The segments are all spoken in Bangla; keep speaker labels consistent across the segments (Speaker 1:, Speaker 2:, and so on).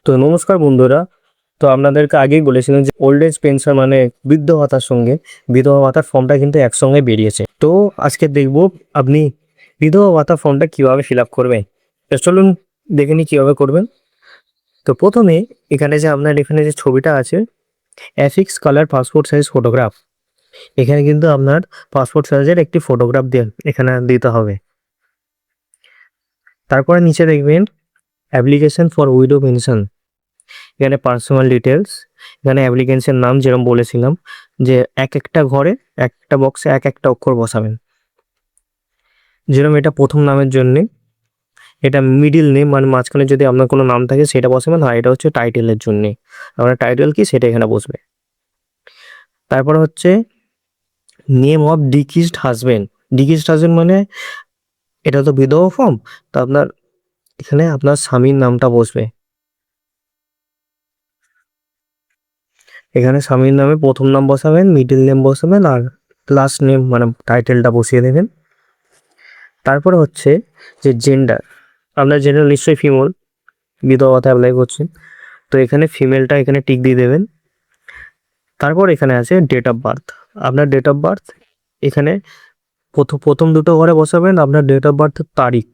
Speaker 1: তো নমস্কার বন্ধুরা। তো আপনাদেরকে আগেই বলেছিলাম যে ওল্ড এজ পেনশন মানে বৃদ্ধ ভাতার সঙ্গে বিধবা ভাতার ফর্মটা কিন্তু একসঙ্গে বেরিয়েছে। তো আজকে দেখব আপনি বিধবা ভাতার ফর্মটা কিভাবে ফিল আপ করবেন। তো চলুন দেখে নিই কীভাবে করবেন। তো প্রথমে এখানে যে ছবিটা আছে affix colour passport size photograph, এখানে কিন্তু আপনার পাসপোর্ট সাইজের একটি ফটোগ্রাফ এখানে দিতে হবে। তারপরে নিচে দেখবেন অ্যাপ্লিকেশন ফর উইডো পেনশন, এখানে পার্সোনাল ডিটেলস, এখানে অ্যাপ্লিকেন্সের নাম যেরকম বলেছিলাম যে এক একটা ঘরে একটা বক্সে এক একটা অক্ষর বসাবেন। যেরকম এটা প্রথম নামের জন্যে, এটা মিডিল নেম মানে মাঝখানে যদি আপনার কোনো নাম থাকে সেটা বসাবেন। আর এটা হচ্ছে টাইটেলের জন্যে, আপনার টাইটেল কি সেটা এখানে বসবে। তারপর হচ্ছে নেম অফ ডিকিজড হাজবেন্ড। ডিকিজড হাজবেন্ড মানে এটা তো বিধবা ফর্ম, তো এখানে আপনার স্বামীর নামটা বসবে। এখানে স্বামীর নামে প্রথম নাম বসাবেন, মিডল নেম বসাবেন আর লাস্ট নেম মানে টাইটেলটা বসিয়ে দেবেন। তারপরে হচ্ছে যে জেন্ডার, আপনার জেন্ডার নিশ্চয়ই ফিমেল, বিধবা ভাতা অ্যাপ্লাই করছেন, তো এখানে ফিমেলটা এখানে টিক দিয়ে দেবেন। তারপর এখানে আছে ডেট অফ বার্থ, আপনার ডেট অফ বার্থ এখানে প্রথম দুটো ঘরে বসাবেন আপনার ডেট অফ বার্থের তারিখ,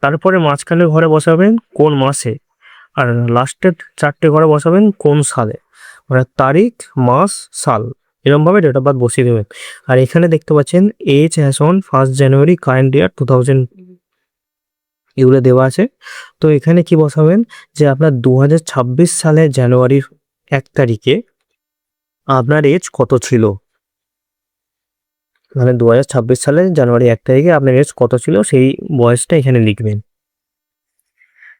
Speaker 1: তারপরে মাঝখানের ঘরে বসাবেন কোন মাসে, আর লাস্টের চারটে ঘরে বসাবেন কোন সালে, মানে তারিখ মাস সাল, এরকমভাবে ডেট অফ বার্থ বসিয়ে দেবেন। আর এখানে দেখতে পাচ্ছেন as as on 1 January current year 2000 এগুলো দেওয়া আছে। তো এখানে কি বসাবেন যে আপনার 2026 সালের জানুয়ারির 1 তারিখে আপনার এজ কত ছিল, মানে 2026 সালের জানুয়ারি 1 তারিখে আপনার এজ কত ছিল সেই বয়সটা এখানে লিখবেন।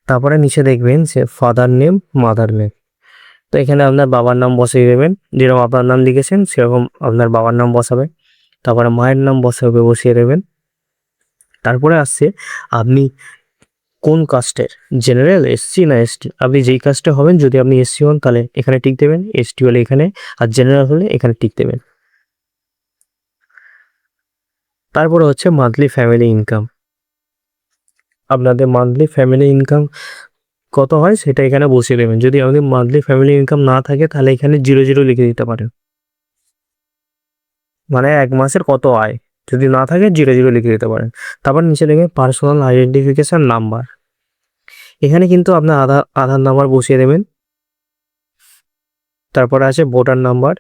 Speaker 1: তারপরে নিচে দেখবেন যে ফাদার নেম মাদার নেম, তো এখানে আপনার বাবার নাম বসিয়ে দেবেন, যেরকম আপনার নাম লিখেছেন সেরকম আপনার বাবার নাম বসাবে। তারপরে মায়ের নাম বসিয়ে দেবেন। তারপরে আসছে আপনি কোন কাস্টের, জেনারেল, এসসি না এসটি, আপনি যেই কাস্টে হবেন, যদি আপনি এসসি হন তাহলে এখানে টিক দেবেন, এসটি হলে এখানে, আর জেনারেল হলে এখানে টিক দেবেন। তারপরে হচ্ছে মান্থলি ফ্যামিলি ইনকাম, আপনাদের মান্থলি ফ্যামিলি ইনকাম কত হয় সেটা এখানে বসিয়ে দেবেন। যদি আমাদের মান্থলি ফ্যামিলি ইনকাম না থাকে তাহলে এখানে 00 লিখে দিতে পারেন, মানে এক মাসের কত আয়, যদি না থাকে 00 লিখে দিতে পারেন। তারপর নিচে দেখবেন পার্সোনাল আইডেন্টিফিকেশন নাম্বার, এখানে কিন্তু আপনার আধার নাম্বার বসিয়ে দেবেন। তারপরে আছে ভোটার নাম্বার,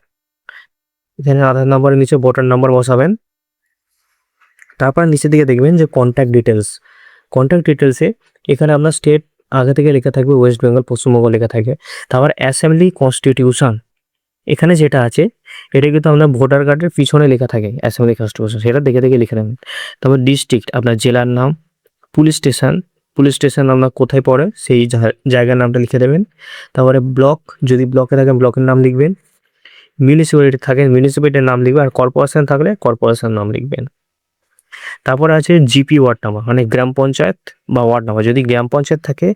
Speaker 1: এখানে আধার নাম্বারের নিচে ভোটার নাম্বার বসাবেন। তারপর নিচের দিকে দেখবেন যে কন্ট্যাক্ট ডিটেলসে এখানে আপনার স্টেট আগে থেকে লেখা থাকবে, ওয়েস্ট বেঙ্গল পশ্চিমবঙ্গ লেখা থাকে। তারপর অ্যাসেম্বলি কনস্টিটিউশন, এখানে যেটা আছে এটা কিন্তু আপনার ভোটার কার্ডের পিছনে লেখা থাকে অ্যাসেম্বলি কনস্টিটিউশন, সেটা দেখে দেখে লিখে নেবেন। তারপর ডিস্ট্রিক্ট, আপনার জেলার নাম, পুলিশ স্টেশন আপনার কোথায় পড়ে সেই জায়গার নামটা লিখে দেবেন। তারপরে ব্লক, যদি ব্লকে থাকেন ব্লকের নাম লিখবেন, মিউনিসিপ্যালিটি থাকেন মিউনিসিপ্যালিটির নাম লিখবেন, আর কর্পোরেশন থাকলে কর্পোরেশন নাম লিখবেন। তারপরে আছে জিপি ওয়ার্ড নাম্বার, মানে গ্রাম পঞ্চায়েত বা ওয়ার্ড নাম্বার, যদি গ্রাম পঞ্চায়েত থাকে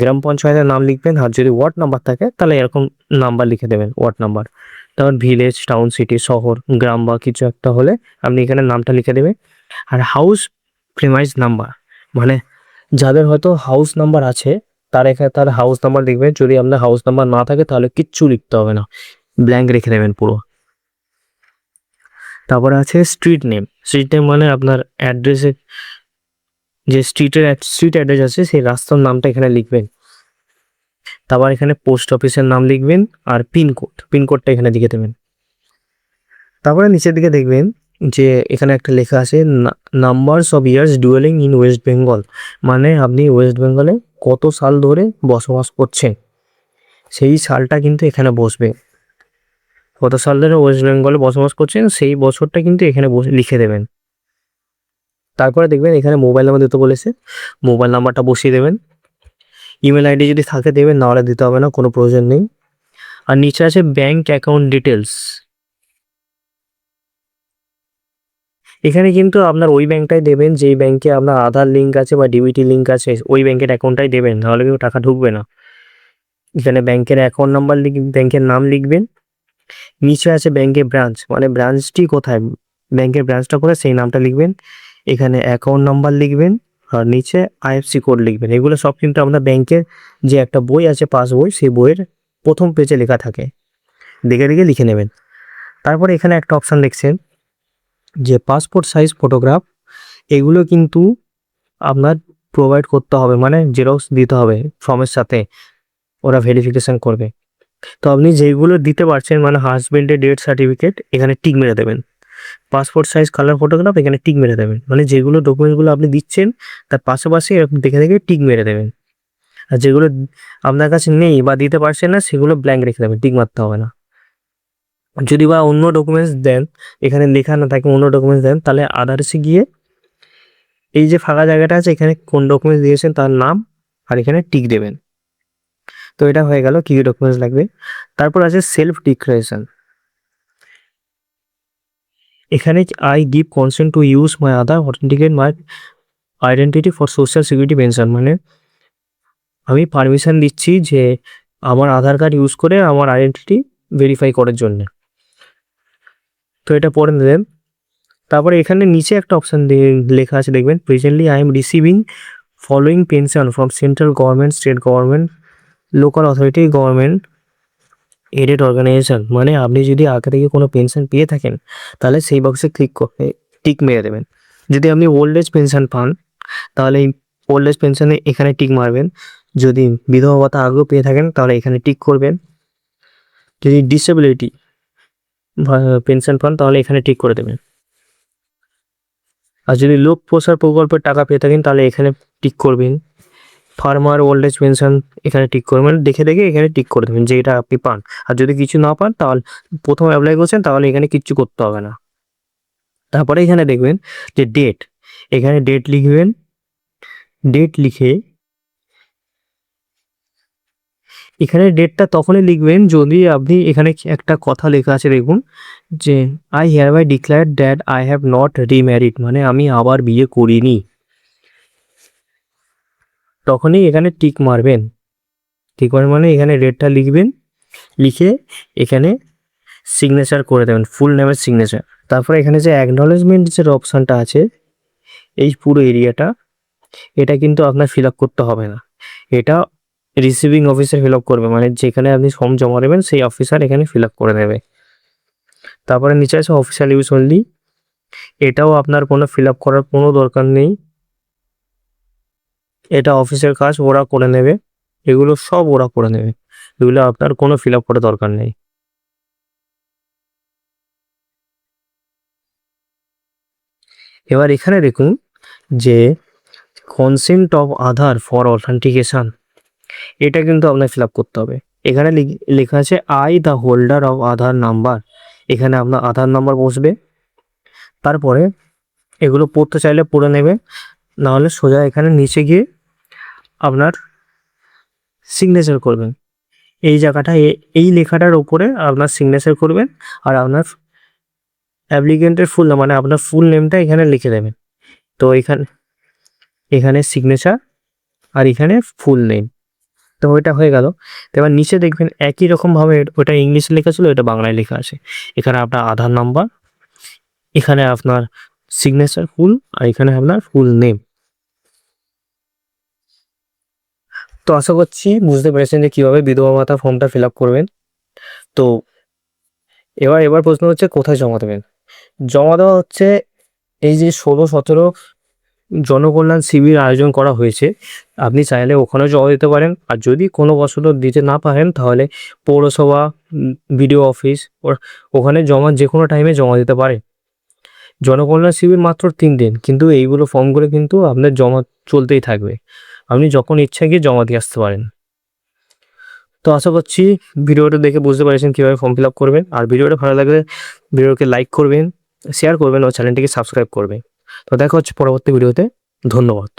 Speaker 1: গ্রাম পঞ্চায়েতের নাম লিখবেন, আর যদি ওয়ার্ড নাম্বার থাকে তাহলে এরকম নাম্বার লিখে দেবেন, ওয়ার্ড নাম্বার। তারপর ভিলেজ, টাউন, সিটি, শহর, গ্রাম বা কিছু একটা হলে আপনি এখানে নামটা লিখে দেবেন। আর হাউস প্রিমাইজ নাম্বার, মানে যাদের হয়তো হাউস নাম্বার আছে তার হাউস নাম্বার লিখবেন, যদি আপনার হাউস নাম্বার না থাকে তাহলে কিচ্ছু লিখতে হবে না, ব্ল্যাঙ্ক রেখে দেবেন পুরো। তারপরে আছে স্ট্রিট নেম মানে আপনার অ্যাড্রেসে যে স্ট্রিট অ্যাড্রেস আছে সেই রাস্তার নামটা এখানে লিখবেন। তারপর এখানে পোস্ট অফিসের নাম লিখবেন, আর পিনকোডটা এখানে লিখে দেবেন। তারপরে নিচের দিকে দেখবেন যে এখানে একটা লেখা আছে numbers of years duelling in West Bengal, মানে আপনি ওয়েস্ট বেঙ্গলে কত সাল ধরে বসবাস করছেন সেই সালটা কিন্তু এখানে বসবে, কত সাল ধরে ওয়েস্ট বেঙ্গলে বসবাস করছেন সেই বছরটা কিন্তু এখানে লিখে দেবেন। তারপরে দেখবেন এখানে মোবাইল নাম্বার দিতে বলেছে, মোবাইল নাম্বারটা বসিয়ে দেবেন। ইমেল আইডি যদি থাকে দেবেন, নাহলে দিতে হবে না, কোনো প্রয়োজন নেই। আর নিচে আছে ব্যাংক অ্যাকাউন্ট ডিটেলস, এখানে কিন্তু আপনার ওই ব্যাংকটাই দেবেন যেই ব্যাংকে আপনার আধার লিঙ্ক আছে বা ডিবিটি লিঙ্ক আছে, ওই ব্যাংকের অ্যাকাউন্টটাই দেবেন, নাহলে কিন্তু টাকা ঢুকবে না। এখানে ব্যাংকের অ্যাকাউন্ট নাম্বার ব্যাংকের নাম লিখবেন। নিচে আছে ব্যাংকের ব্রাঞ্চ, মানে ব্রাঞ্চটি কোথায়, ব্যাংকের ব্রাঞ্চটা কোথায় সেই নামটা লিখবেন। এখানে অ্যাকাউন্ট নাম্বার লিখবেন, আর নিচে আইএফসি কোড লিখবেন। এগুলো সব কিন্তু আপনার ব্যাংকের যে একটা বই আছে পাস বই, সেই বইয়ের প্রথম পেজে লেখা থাকে, দেখে দেখে লিখে নেবেন। তারপরে এখানে একটা অপশান দেখছেন যে পাসপোর্ট সাইজ ফটোগ্রাফ, এগুলো কিন্তু আপনার প্রোভাইড করতে হবে, মানে জেরক্স দিতে হবে ফর্মের সাথে, ওরা ভেরিফিকেশান করবে। তো আপনি যেইগুলো দিতে পারছেন, মানে হাজবেন্ডের ডেথ সার্টিফিকেট, এখানে টিক মেরে দেবেন। পাসপোর্ট সাইজ কালার ফটোগ্রাফ, এখানে টিক মেরে দেবেন। মানে যেগুলো ডকুমেন্টসগুলো আপনি দিচ্ছেন তার পাশাপাশি এরকম দেখে দেখে টিক মেরে দেবেন। আর যেগুলো আপনার কাছে নেই বা দিতে পারছেন না, সেগুলো ব্ল্যাঙ্ক রেখে দেবেন, টিক মারতে হবে না। যদি বা অন্য ডকুমেন্টস দেন, এখানে লেখা না থাকে অন্য ডকুমেন্টস দেন, তাহলে আদার্সে গিয়ে এই যে ফাঁকা জায়গাটা আছে, এখানে কোন ডকুমেন্টস দিয়েছেন তার নাম আর এখানে টিক দেবেন। তো এটা হয়ে গেল কী কী ডকুমেন্টস লাগবে। তারপর আছে সেলফ ডিক্লারেশন। এখানে I give consent to use my Aadhaar authenticate my identity for social security pension, মানে আমি পারমিশন দিচ্ছি যে আমার আধার কার্ড ইউজ করে আমার আইডেন্টিটি ভেরিফাই করার জন্য। তো এটা পড়ে নেবেন। তারপরে এখানে নিচে একটা অপশান লেখা আছে দেখবেন, presently I am receiving following pension from central government, state government, local authority, government aided organisation. মানে আপনি যদি আগে থেকে কোনো পেনশন পেয়ে থাকেন তাহলে সেই বক্সে ক্লিক করে টিক মেরে দেবেন। যদি আপনি ওল্ড এজ পেনশন পান তাহলে এই ওল্ড এজ পেনশনে এখানে টিক মারবেন। যদি বিধবা ভাতা আগেও পেয়ে থাকেন তাহলে এখানে টিক করবেন। যদি ডিসেবিলিটি পেনশন পান তাহলে এখানে টিক করে দেবেন। আর যদি লোক প্রসার প্রকল্পের টাকা পেয়ে থাকেন তাহলে এখানে টিক করবেন। ফার্মার ওল্ড এজ পেনশন এখানে টিক করবেন, দেখে দেখে এখানে টিক করে দেবেন যে এটা আপনি পান। আর যদি কিছু না পান তাহলে প্রথম অ্যাপ্লাই করছেন তাহলে এখানে কিচ্ছু করতে হবে না। তারপরে এখানে দেখবেন যে ডেট, এখানে ডেট লিখবেন। ডেট লিখে এখানে ডেটটা তখনই লিখবেন যদি আপনি, এখানে একটা কথা লেখা আছে দেখুন যে I hereby declare that I have not remarried, মানে আমি আবার বিয়ে করিনি, তখনই এখানে টিক মারবেন। টিক মারবেন মানে এখানে ডেটটা লিখবেন, লিখে এখানে সিগনেচার করে দেবেন, ফুল নেমের সিগনেচার। তারপরে এখানে যে অ্যাকনলেজমেন্ট যে অপশানটা আছে, এই পুরো এরিয়াটা, এটা কিন্তু আপনার ফিল আপ করতে হবে না, এটা রিসিভিং অফিসার ফিল আপ করবে, মানে যেখানে আপনি ফর্ম জমা দেবেন সেই অফিসার এখানে ফিল আপ করে দেবে। তারপরে নিচে আছে অফিসিয়াল ইউজ অনলি, এটাও আপনার কোনো ফিল আপ করার কোনো দরকার নেই, এটা অফিসের কাজ, ওরা করে নেবে, এগুলো সব ওরা করে নেবে, এগুলো আপনার কোনো ফিল আপ করার দরকার নেই। এবার এখানে দেখুন যে consent of Aadhaar for authentication, এটা কিন্তু আপনার ফিল আপ করতে হবে। এখানে লেখা আছে I the holder of Aadhaar number, এখানে আপনার আধার নাম্বার বসবে। তারপরে এগুলো পড়তে চাইলে পড়ে নেবে, নাহলে সোজা এখানে নিচে গিয়ে আপনার সিগনেচার করবেন। এই জায়গাটা এই লেখাটার ওপরে আপনার সিগনেচার করবেন, আর আপনার অ্যাপ্লিকেন্টের ফুল নাম, মানে আপনার ফুল নেমটা এখানে লিখে দেবেন। তো এখানে সিগনেচার আর এখানে ফুল নেম, তো ওইটা হয়ে গেল। তো এবার নিচে দেখবেন একই রকমভাবে ওটা ইংলিশে লেখা ছিল, এটা বাংলায় লেখা আছে। এখানে আপনার আধার নাম্বার, এখানে আপনার সিগনেচার ফুল, আর এখানে আপনার ফুল নেম। তো আশা করছি বুঝতে পেরেছেন যে কীভাবে বিধবা ভাতা ফর্মটা ফিল আপ করবেন। তো এবার প্রশ্ন হচ্ছে কোথায় জমা দেবেন। জমা দেওয়া হচ্ছে এই যে 16-17 জনকল্যাণ শিবির আয়োজন করা হয়েছে, আপনি চাইলে ওখানেও জমা দিতে পারেন। আর যদি কোনো বছর দিতে না পারেন তাহলে পৌরসভা, বিডিও অফিস, ওখানে যে কোনো টাইমে জমা দিতে পারে। জনকল্যাণ শিবির মাত্র 3 দিন, কিন্তু এইগুলো ফর্মগুলো কিন্তু আপনার জমা চলতেই থাকবে, আপনি যখন ইচ্ছা গিয়ে জমা দিয়ে আসতে পারেন। তো আশা করছি ভিডিওটা দেখে বুঝতে পেরেছেন কীভাবে ফর্ম ফিল আপ করবেন। আর ভিডিওটা ভালো লাগলে ভিডিওকে লাইক করবেন, শেয়ার করবেন ও চ্যানেলটিকে সাবস্ক্রাইব করবেন। তো দেখা হচ্ছে পরবর্তী ভিডিওতে। ধন্যবাদ।